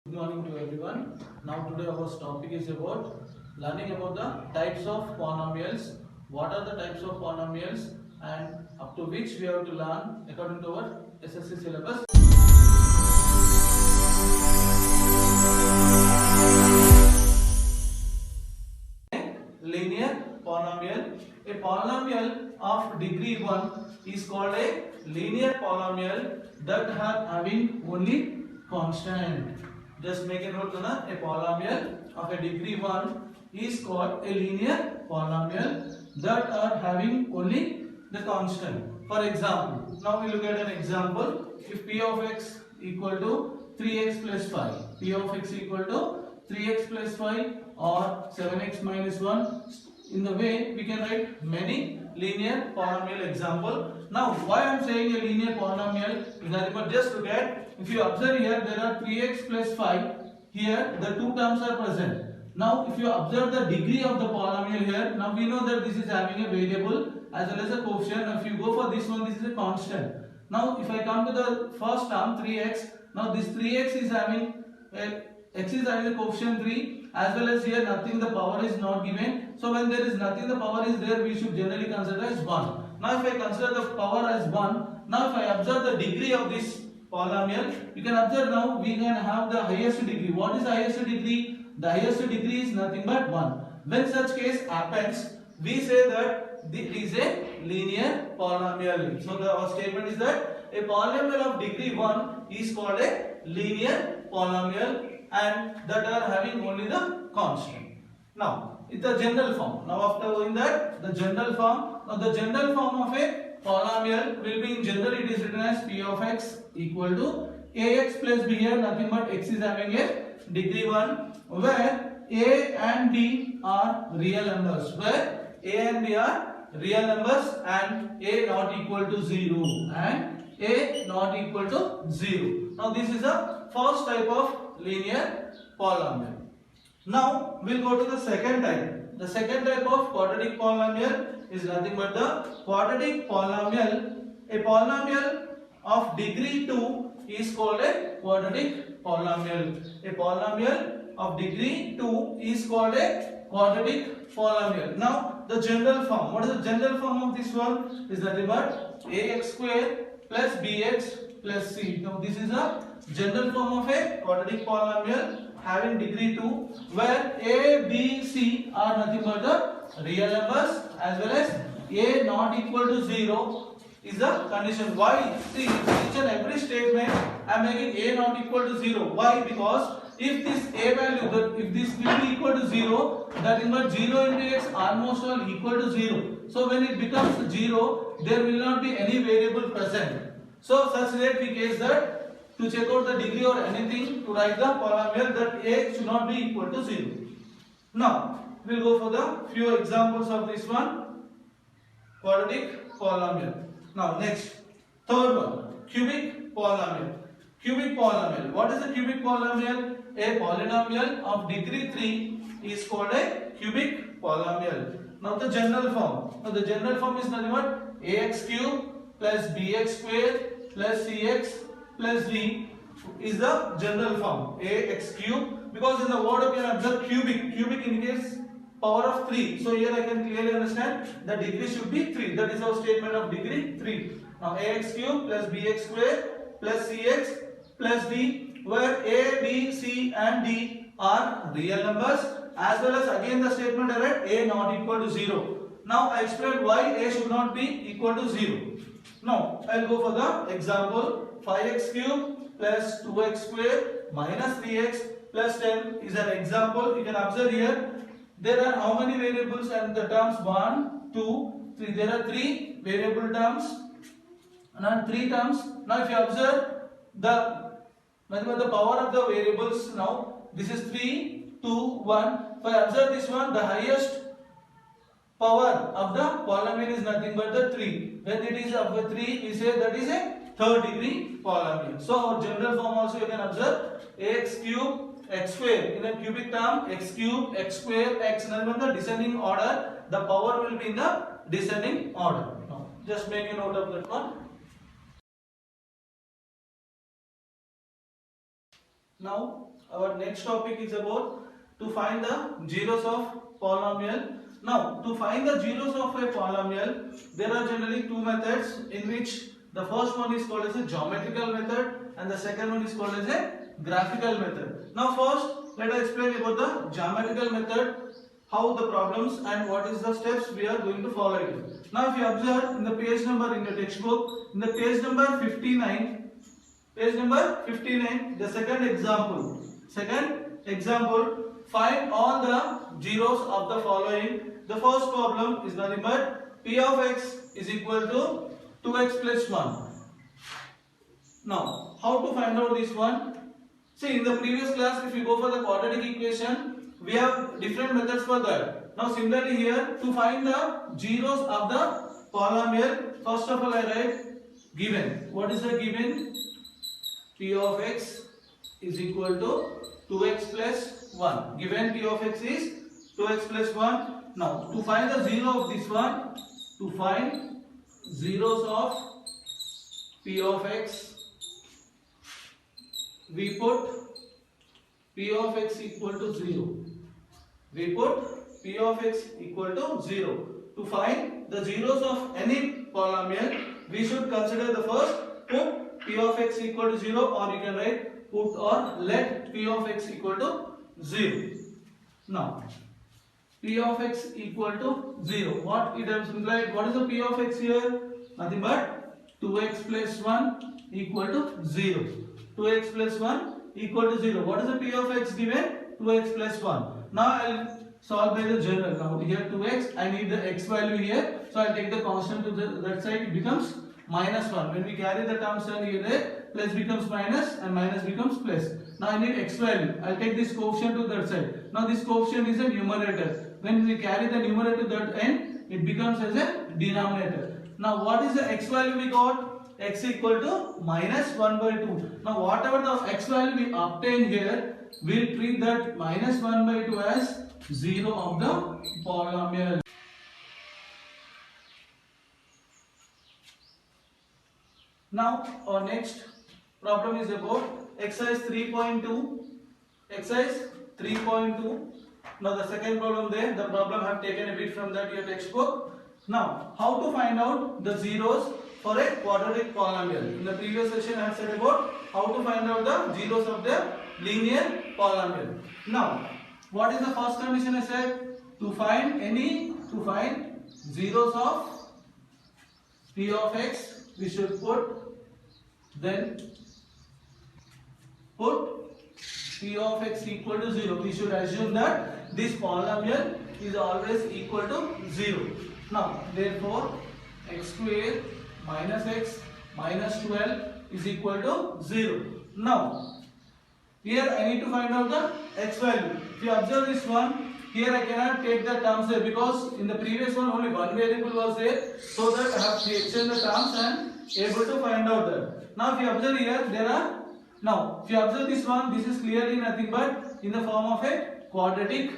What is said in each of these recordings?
Good morning to everyone. Now today our topic is about learning about the types of polynomials. What are the types of polynomials and up to which we have to learn according to our SSC syllabus. Linear polynomial. A polynomial of degree 1 is called a linear polynomial that are having only constant. Just make a note na, a polynomial of a degree 1 is called a linear polynomial that are having only the constant. For example, now we look at an example. If p of x equal to 3x plus 5, p of x equal to 3x plus 5 or 7x minus 1. In the way we can write many linear polynomial example. Now why I am saying a linear polynomial is nothing but just look at, if you observe here there are 3x plus 5, here the two terms are present. Now if you observe the degree of the polynomial here, now we know that this is having a variable as well as a coefficient. Now if you go for this one, this is a constant. Now if I come to the first term 3x, now this 3x is having a x is having the coefficient 3, as well as here nothing, the power is not given. So when there is nothing, the power is there, we should generally consider as 1. Now if I consider the power as 1, now if I observe the degree of this polynomial, you can observe now we can have the highest degree. What is the highest degree? The highest degree is nothing but 1. When such case happens, we say that it is a linear polynomial. So our statement is that a polynomial of degree 1 is called a linear polynomial and that are having only the constant. Now, it's the general form. Now, after doing that, the general form. Now, the general form of a polynomial will be, in general, it is written as p of x equal to ax plus b. Here, nothing but x is having a degree 1, where a and b are real numbers. Where a and b are real numbers and a not equal to 0 and a not equal to 0. Now, this is the first type of linear polynomial. Now we'll go to the second type. The second type of quadratic polynomial is nothing but the quadratic polynomial. A polynomial of degree 2 is called a quadratic polynomial. A polynomial of degree 2 is called a quadratic polynomial. Now the general form. What is the general form of this one? Is nothing but ax square plus bx plus c. Now this is a general form of a quadratic polynomial having degree 2, where a, b, c are nothing but the real numbers, as well as a not equal to 0 is the condition. Why? See, each and every statement I am making a not equal to 0. Why? Because if this a value, if this will be equal to 0, that is 0 into x almost all equal to 0. So when it becomes 0, there will not be any variable present. So such that we case that to check out the degree or anything, to write the polynomial, that a should not be equal to 0. Now we will go for the few examples of this one, quadratic polynomial. Now next, third one, cubic polynomial. Cubic polynomial. What is a cubic polynomial? A polynomial of degree 3 is called a cubic polynomial. Now the general form. Now the general form is nothing but ax cube plus bx square plus cx plus d is the general form, ax cube, because in the word we can observe cubic. Cubic indicates power of 3. So here I can clearly understand the degree should be 3. That is our statement of degree 3. Now ax cube plus bx square plus cx plus d, where a, b, c and d are real numbers, as well as again the statement that a not equal to 0. Now I explain why a should not be equal to 0. Now I will go for the example. 5x cube plus 2x square minus 3x plus 10 is an example. You can observe here there are how many variables and the terms 1, 2, 3. There are 3 variable terms and 3 terms. Now if you observe the power of the variables, now this is 3, 2, 1. If I observe this one, the highest power of the polynomial is nothing but the 3. When it is of the 3, we say that is a third degree polynomial. So our general form also you can observe ax cube x square in a cubic term, x cube x square x, and in the descending order the power will be in the descending order. Now just make a note of that one. Now our next topic is about to find the zeros of polynomial. Now, to find the zeros of a polynomial, there are generally two methods in which the first one is called as a geometrical method and the second one is called as a graphical method. Now, first, let us explain about the geometrical method, how the problems and what is the steps we are going to follow it. Now, if you observe in the page number in the textbook, in the page number 59, the second example, find all the zeros of the following. The first problem is nothing but p of x is equal to 2x plus 1. Now, how to find out this one? See, in the previous class, if you go for the quadratic equation, we have different methods for that. Now, similarly here, to find the zeros of the polynomial, first of all I write given. What is the given? P of x is equal to 2x plus 1. Given P of x is 2x plus 1. Now, to find the zero of this one, to find zeros of P of x, we put P of x equal to 0. We put P of x equal to 0. To find the zeros of any polynomial, we should consider the first, put P of x equal to 0, or you can write put or let P of x equal to 0. Now, P of x equal to 0. What it has implied? What is the P of x here? Nothing but 2x plus 1 equal to 0. 2x plus 1 equal to 0. What is the P of x given? 2x plus 1. Now I will solve by the general. Now here 2x, I need the x value here. So I will take the constant to that side, it becomes minus 1. When we carry the terms and here there, plus becomes minus and minus becomes plus. Now I need x value. I will take this coefficient to that side. Now this coefficient is a numerator. When we carry the numerator to that end, it becomes as a denominator. Now what is the x value we got? X equal to minus 1 by 2. Now whatever the x value we obtain here, we will treat that minus 1 by 2 as 0 of the polynomial. Now our next problem is about exercise 3.2. Exercise 3.2. Now the second problem there, the problem I have taken a bit from that your textbook. Now, how to find out the zeros for a quadratic polynomial? In the previous session I have said about how to find out the zeros of the linear polynomial. Now, what is the first condition I said? To find zeros of P of x, we should put P of x equal to 0. We should assume that this polynomial is always equal to 0. Now, therefore, x square minus x minus 12 is equal to 0. Now, here I need to find out the x value. If you observe this one, here I cannot take the terms there because in the previous one only one variable was there, so that I have to exchange the terms and able to find out that. Now, if you observe here, if you observe this one, this is clearly nothing but in the form of a quadratic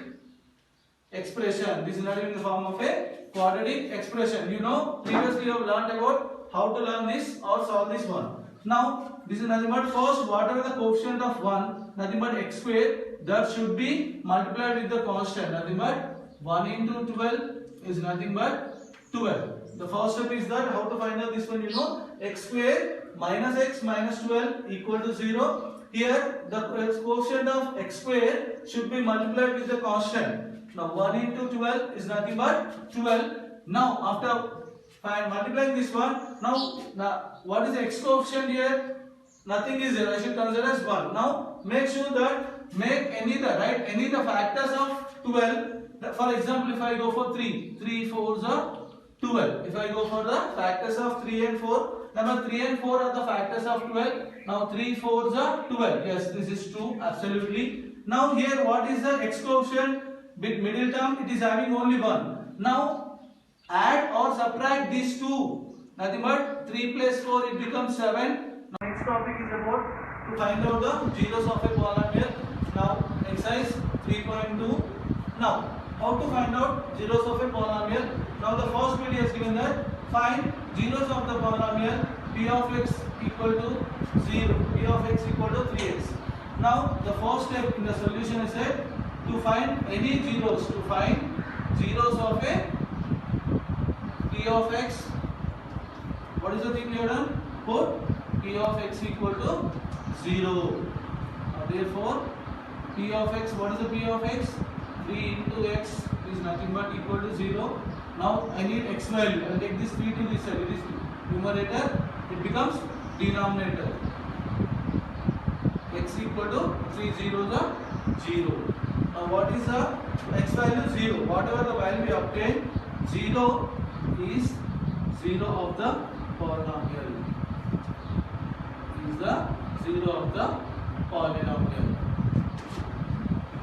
expression. This is not in the form of a quadratic expression. You know, previously you have learned about how to learn this or solve this one. Now, this is nothing but first, whatever the coefficient of 1, nothing but x square, that should be multiplied with the constant. Nothing but 1 into 12 is nothing but 12. The first step is that how to find out this one, you know, x square minus x minus 12 equal to 0. Here, the coefficient of x square should be multiplied with the constant. Now 1 into 12 is nothing but 12. Now after multiplying this one, now what is the x coefficient here? Nothing is there. I should consider as 1. Now make sure that any of the factors of 12. For example, if I go for 3 4s are 12. If I go for the factors of 3 and 4, number 3 and 4 are the factors of 12. Now 3 4s are 12. Yes, this is true. Absolutely. Now here what is the x coefficient? Middle term, it is having only 1. Now add or subtract these two. Nothing but 3 plus 4, it becomes 7. Now next topic is about to find out the zeros of a polynomial. Now exercise 3.2. Now how to find out zeros of a polynomial? Now the first video is given that find zeros of the polynomial p of x equal to 0, p of x equal to 3x. Now the first step in the solution is said to find any zeros, to find zeros of a p of x. What is the thing we have done? Put p of x equal to 0. Therefore, p of x, what is the p of x? 3 into x is nothing but equal to 0. Now I need x value. I will take this 3 to this side. It is numerator. It becomes denominator. X equal to 3 zeros are 0. Now what is the x value? 0. Whatever the value we obtain, 0 is 0 of the polynomial. Is the 0 of the polynomial.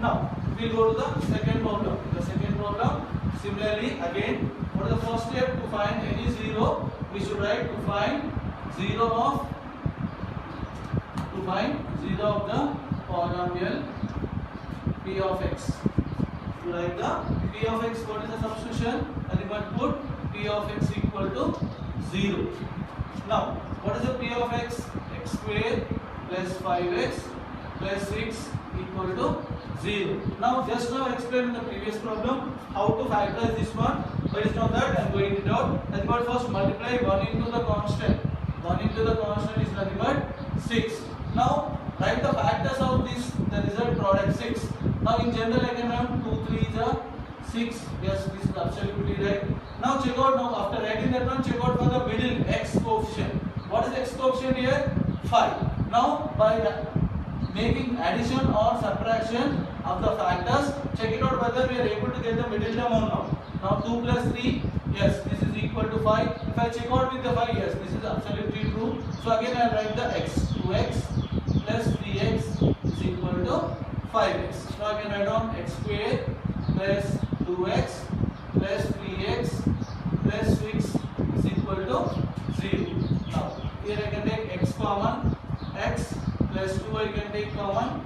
Now we will go to the second problem. The second problem, similarly again, what is the first step? To find any 0, we should write to find 0 of the polynomial p of x. To write the p of x, what is the substitution? And you must put p of x equal to 0. Now what is the p of x? X square plus 5x plus 6 equal to 0. Now just now I explained in the previous problem how to factorize this one. Based on that I am going it out. As but first multiply 1 into the constant. 1 into the constant is nothing but 6. Now write the factors of this, the result product 6. Now in general I can have 2 3 is a 6. Yes, this is absolutely right. Now check out, now after writing that one, check out for the middle x coefficient. What is x coefficient here? 5. Now by making addition or subtraction of the factors, check it out whether we are able to get the middle term or not. Now 2 plus 3, yes, this is equal to 5. If I check out with the 5, yes, this is absolutely true. So again I will write the x. 2x plus 3x is equal to 5x. So I can write down x square plus 2x plus 3x plus 6 is equal to 0. Now here I can take x common, x plus 2 I can take common,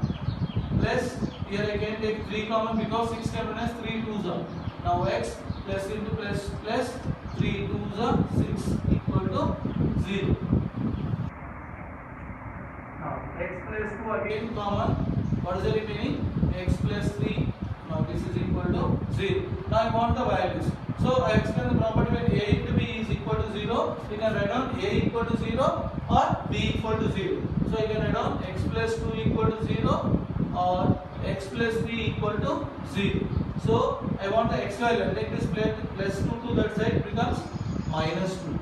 plus here I can take 3 common because 6 can run as 3 2s are. Now x plus into plus plus 3 2s are 6 equal to 0. Now x plus 2 again common. What is the remaining? X plus 3. Now this is equal to 0. Now I want the values. So I explain the property when a into b is equal to 0. You can write down a equal to 0 or b equal to 0. So you can write down x plus 2 equal to 0 or x plus 3 equal to 0. So I want the x value. Take this plus 2 to that side, it becomes minus 2.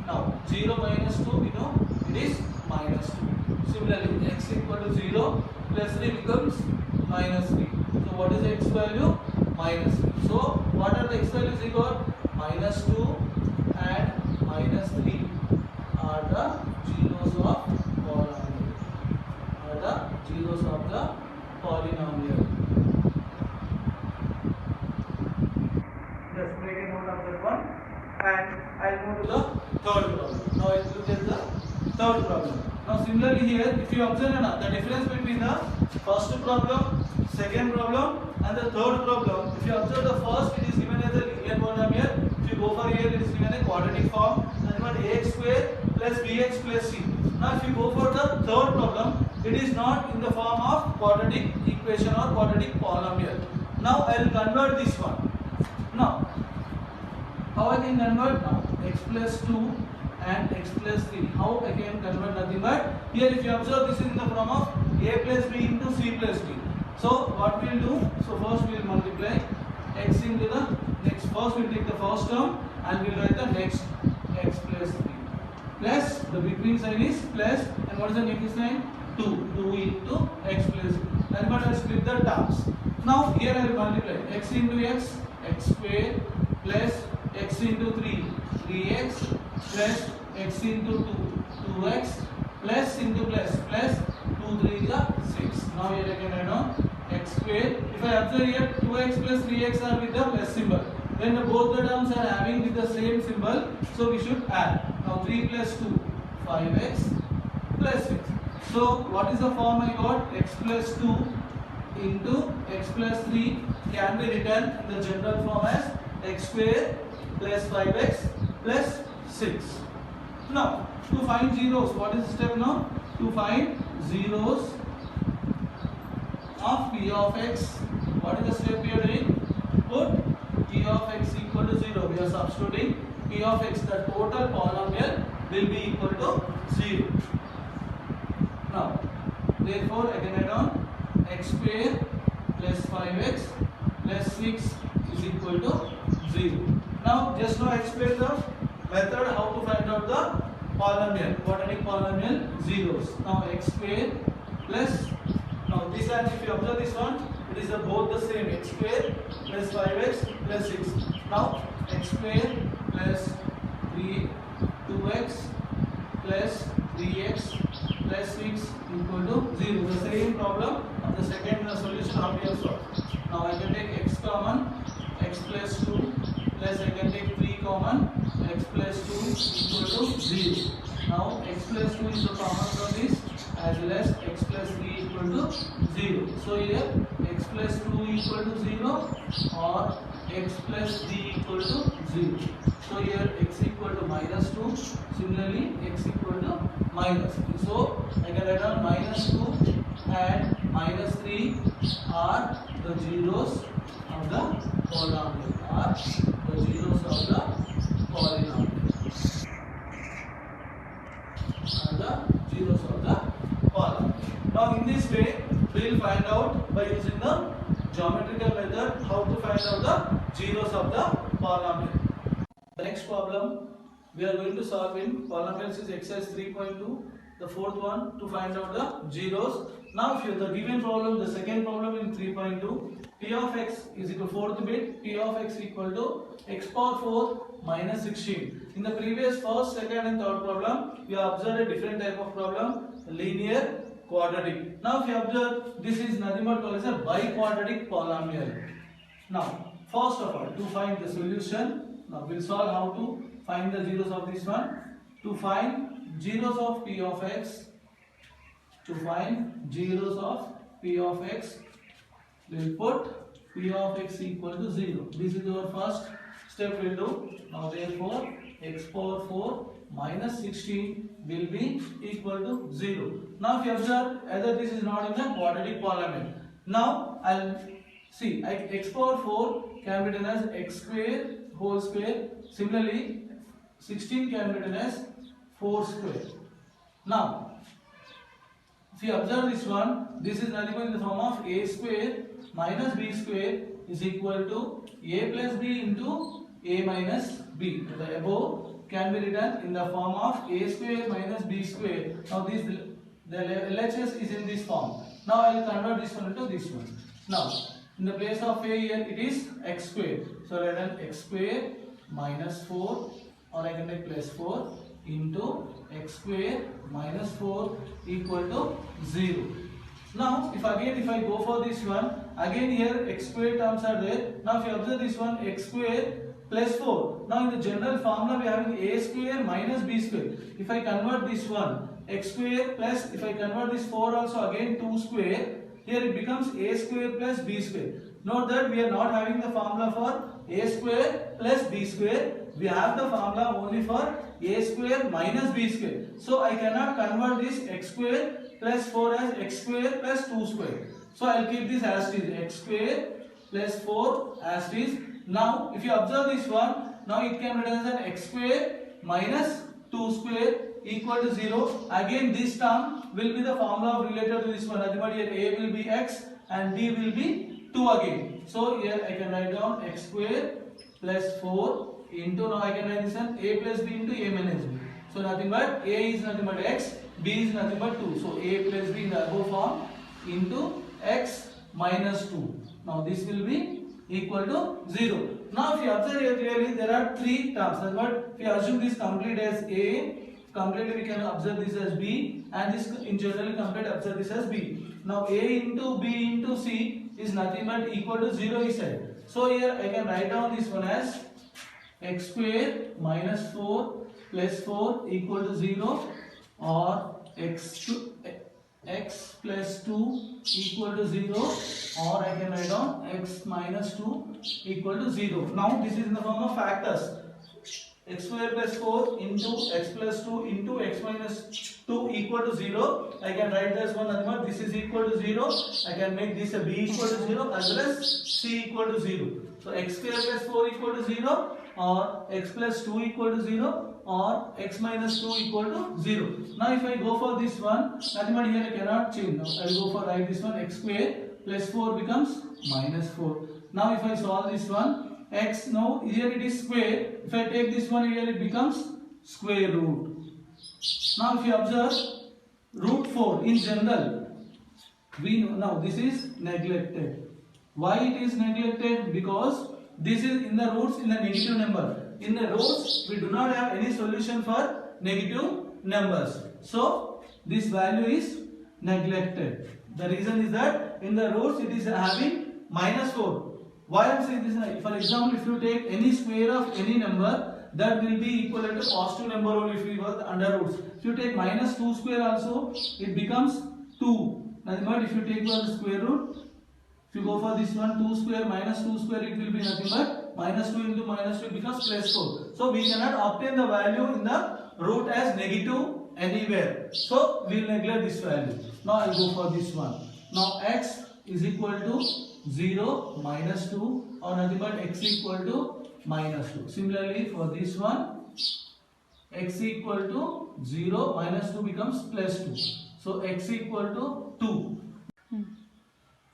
Now 0 minus 2, we know it is minus 2. Similarly, x equal to 0 plus 3 becomes minus 3. So what is the x value? Minus 3. So what are the x values we got? Minus 2 and minus 3 are the zeros of polynomial. Are the zeros of the polynomial. Just make a note of that one. And I'll move to the third problem. Now I'll look at the third problem. Now similarly here, if you observe the difference between the first problem, second problem and the third problem, if you observe the first, it is given as a linear polynomial. If you go for here, it is given a quadratic form. That is ax square plus bx plus c. Now if you go for the third problem, it is not in the form of quadratic equation or quadratic polynomial. Now I will convert this one. Now how I can convert? Now x plus 2 and x plus 3. How I can convert? Nothing but here if you observe, this is in the form of a plus b into c plus d. So what we will do? So first we will multiply x into the next. First we will take the first term and we will write the next x plus 3 plus the between sign is plus, and what is the next sign? 2 into x plus 3. And but I will split the terms. Now here I will multiply x into x, x square plus x into 3, 3x plus x into 2, 2x plus into plus 2 3 is 6. Now here I can write down x square. If I observe here 2x plus 3x are with the plus symbol. When both the terms are having with the same symbol, so we should add. Now 3 plus 2, 5x plus 6. So what is the form I got? X plus 2 into x plus 3 can be written in the general form as x square plus 5x plus 6. Now to find zeros, what is the step now? To find zeros of p of x. What is the step we are doing? Put p of x equal to 0. We are substituting p of x, the total polynomial will be equal to 0. Now, therefore, I can write down x square plus 5x plus 6 is equal to 0. Now, just now explain the method how to find out the polynomial, quadratic polynomial zeros. Now, x square plus, now this and if you observe this one, it is both the same, x square plus 5x plus 6. Now, x square plus 2x plus 3x plus 6 equal to 0. The same problem of the second solution how we have solved. Now I can take x common, x plus 2 plus I can take 3 common, x plus 2 equal to 0. Now x plus 2 is the common from this as well as x plus 3 equal to 0. So here x plus 2 equal to 0 or x plus 3 equal to 0. So here x equal to minus 2, similarly x equal to minus 3. So I can write down minus 2 and minus 3 are the zeros of the polynomial. Are the zeros of the polynomial. Are the zeros of the polynomial. Now in this way we will find out by using the geometrical method how to find out the zeros of the polynomial. The next problem we are going to solve in polynomials is exercise 3.2, the fourth one, to find out the zeros. Now if you the given problem, the second problem in 3.2, p of x is equal to fourth bit, p of x equal to x power 4 minus 16. In the previous first, second and third problem, we observed a different type of problem, linear quadratic. Now if you observe, this is nothing but called as a biquadratic polynomial. Now first of all, to find the solution, now we will solve how to find the zeros of this one. To find zeros of p of x, to find zeros of p of x, we will put p of x equal to 0. This is our first step we will do. Now therefore x power 4 minus 16 will be equal to 0. Now if you observe, either this is not in the quadratic polynomial. Now I will see x power 4 can be written as x square whole square. Similarly 16 can be written as 4 square. Now if you observe this one, this is nothing but in the form of a square minus b square is equal to a plus b into a minus b. The above can be written in the form of a square minus b square. Now this the LHS is in this form. Now I will convert this one into this one. Now in the place of a here it is x square. So write down x square minus 4 or I can take plus 4 into x square minus 4 equal to 0. Now if I go for this one, again here x square terms are there. Now if you observe this one, x square plus 4. Now in the general formula we are having a square minus b square. If I convert this one, x square plus, if I convert this 4 also again 2 square, here it becomes a square plus b square. Note that we are not having the formula for a square plus b square. We have the formula only for a square minus b square. So I cannot convert this x square plus 4 as x square plus 2 square. So I will keep this as it is, x square plus 4 as it is. Now if you observe this one, now it can be written as an x square minus 2 square equal to 0. Again this term will be the formula related to this one. But here a will be x and b will be 2 again. So here I can write down x square plus 4 into, now I can write this one a plus b into a minus b. So nothing but a is nothing but x, b is nothing but 2. So a plus b in the above form into x minus 2. Now this will be equal to 0. Now if you observe here clearly there are 3 terms. But if you assume this complete as a, completely we can observe this as b, and this in general complete observe this as b. Now a into b into c is nothing but equal to 0 is said. So here I can write down this one as x square minus 4 plus 4 equal to 0 or x plus 2 equal to 0 or I can write down x minus 2 equal to 0. Now this is in the form of factors. x square plus 4 into x plus 2 into x minus 2 equal to 0. I can write this one as well. This is equal to 0. I can make this a b equal to 0 as well as c equal to 0. So x square plus 4 equal to 0 or x plus 2 equal to 0 or x minus 2 equal to 0. Now if I go for this one, nothing but here I cannot change. Now I will go for write this one, x square plus 4 becomes minus 4. Now if I solve this one, x, now here it is square. If I take this one here, it becomes square root. Now if you observe root 4 in general, we know now this is neglected. Why it is neglected? Because this is in the roots in the negative number. In the roots we do not have any solution for negative numbers. So this value is neglected. The reason is that in the roots it is having minus 4. Why I am saying this? For example, if you take any square of any number, that will be equal to positive number only if we work under roots. If you take minus 2 square also, it becomes 2. Nothing but if you take the square root, if you go for this one, 2 square minus 2 square, it will be nothing but minus 2 into minus 2 becomes plus 4. So we cannot obtain the value in the root as negative anywhere. So we will neglect this value. Now I will go for this one. Now x is equal to 0 minus 2 or nothing but x equal to minus 2. Similarly for this one, x equal to 0 minus 2 becomes plus 2. So x equal to 2.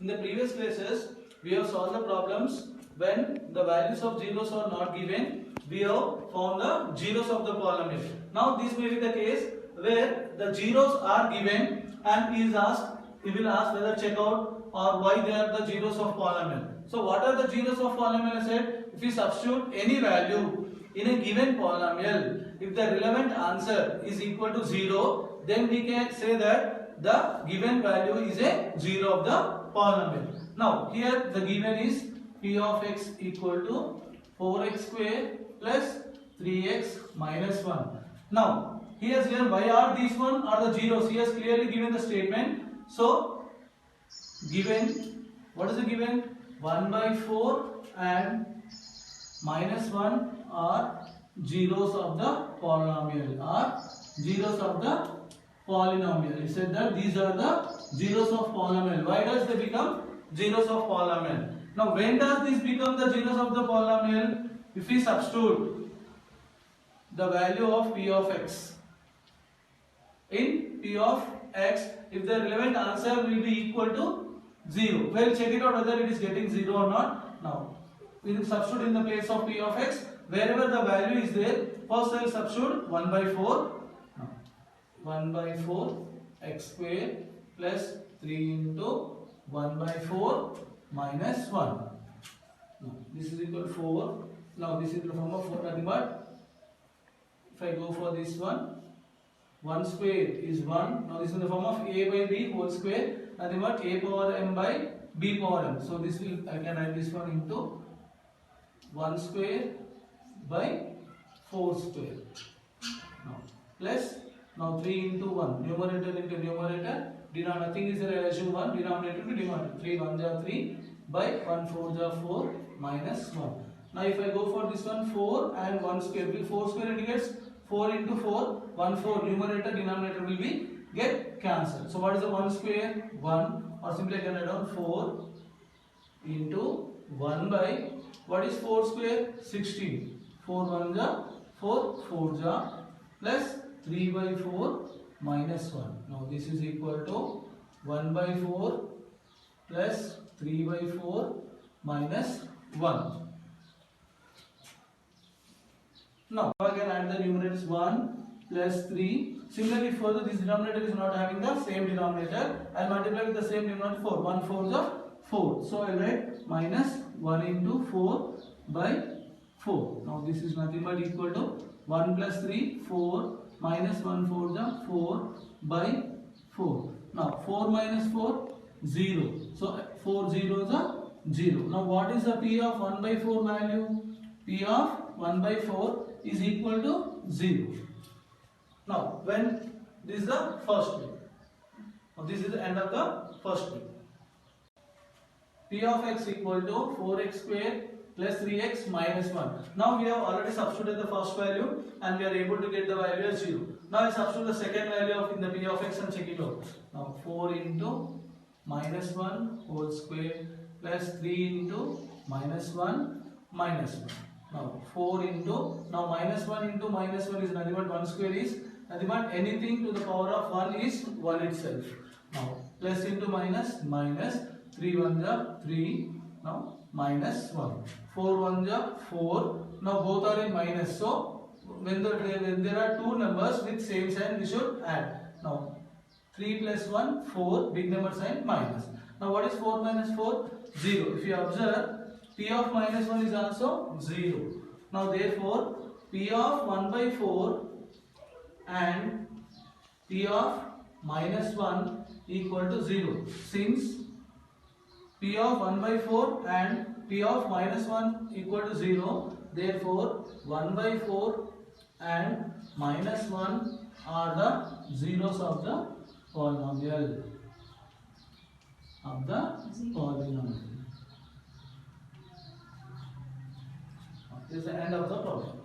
In the previous classes, we have solved the problems when the values of zeros are not given. We have found the zeros of the polynomial. Now this may be the case where the zeros are given and he will ask whether check out or why they are the zeros of polynomial. So what are the zeros of polynomial? I said if we substitute any value in a given polynomial, if the relevant answer is equal to 0, then we can say that the given value is a 0 of the polynomial. Now here the given is p of x equal to 4x square plus 3x minus 1. Now he has given why are these one are the zeros. He has clearly given the statement. So given, what is the given? 1 by 4 and minus 1 are zeros of the polynomial. He said that these are the zeros of polynomial. Why does they become zeros of polynomial? Now when does this become the zeros of the polynomial? If we substitute the value of p of x in p of x, if the relevant answer will be equal to 0. Well, check it out whether it is getting 0 or not. Now, we will substitute in the place of p of x. Wherever the value is there, first I will substitute 1 by 4. 1 by 4 x square plus 3 into 1 by 4 minus 1. Now, this is equal to 4. Now, this is in the form of 4 nothing but if I go for this one, 1 square is 1. Now this is in the form of a by b whole square. Nothing but a power m by b power m. So this will, I can write this one into 1 square by 4 square. Now plus, now 3 into 1. Numerator into numerator. Denominator, nothing is there, I assume 1. Denominator to denominator. 3 1 ja 3 by 1 4 ja 4 minus 1. Now if I go for this one, 4 and 1 square. 4 square indicates 4 into 4, 1 4, numerator denominator will be get cancelled. So what is the 1 square? 1, or simply I can write down 4 into 1 by, what is 4 square? 16. 4 1 ja 4, 4 ja plus 3 by 4 minus 1. Now this is equal to 1 by 4 plus 3 by 4 minus 1. Now I can add the numerators 1 plus 3. Similarly further this denominator is not having the same denominator. I will multiply with the same denominator 4. 1 4 is 4. So I will write minus 1 into 4 by 4. Now this is nothing but equal to 1 plus 3 4 minus 1 4 is 4 by 4. Now 4 minus 4 0. So 4 0 is 0. Now what is the p of 1 by 4 value? P of 1 by 4 is equal to 0. Now when this is the first bit. Now this is the end of the first bit. P of x equal to 4x square plus 3x minus 1. Now we have already substituted the first value and we are able to get the value as 0. Now I substitute the second value of in the p of x and check it out. Now 4 into minus 1 whole square plus 3 into minus 1 minus 1. Now 4 into, now minus 1 into minus 1 is nothing but 1 square is nothing but anything to the power of 1 is 1 itself. Now plus into minus, minus 3 1 are 3, now minus 1. 4 1 are 4, now both are in minus. So when there are two numbers with same sign we should add. Now 3 plus 1, 4, big number sign minus. Now what is 4 minus 4? 0. If you observe, p of minus 1 is also 0. Now therefore, p of 1 by 4 and p of minus 1 equal to 0. Since p of 1 by 4 and p of minus 1 equal to 0, therefore 1 by 4 and minus 1 are the zeros of the polynomial. This is the end of the problem.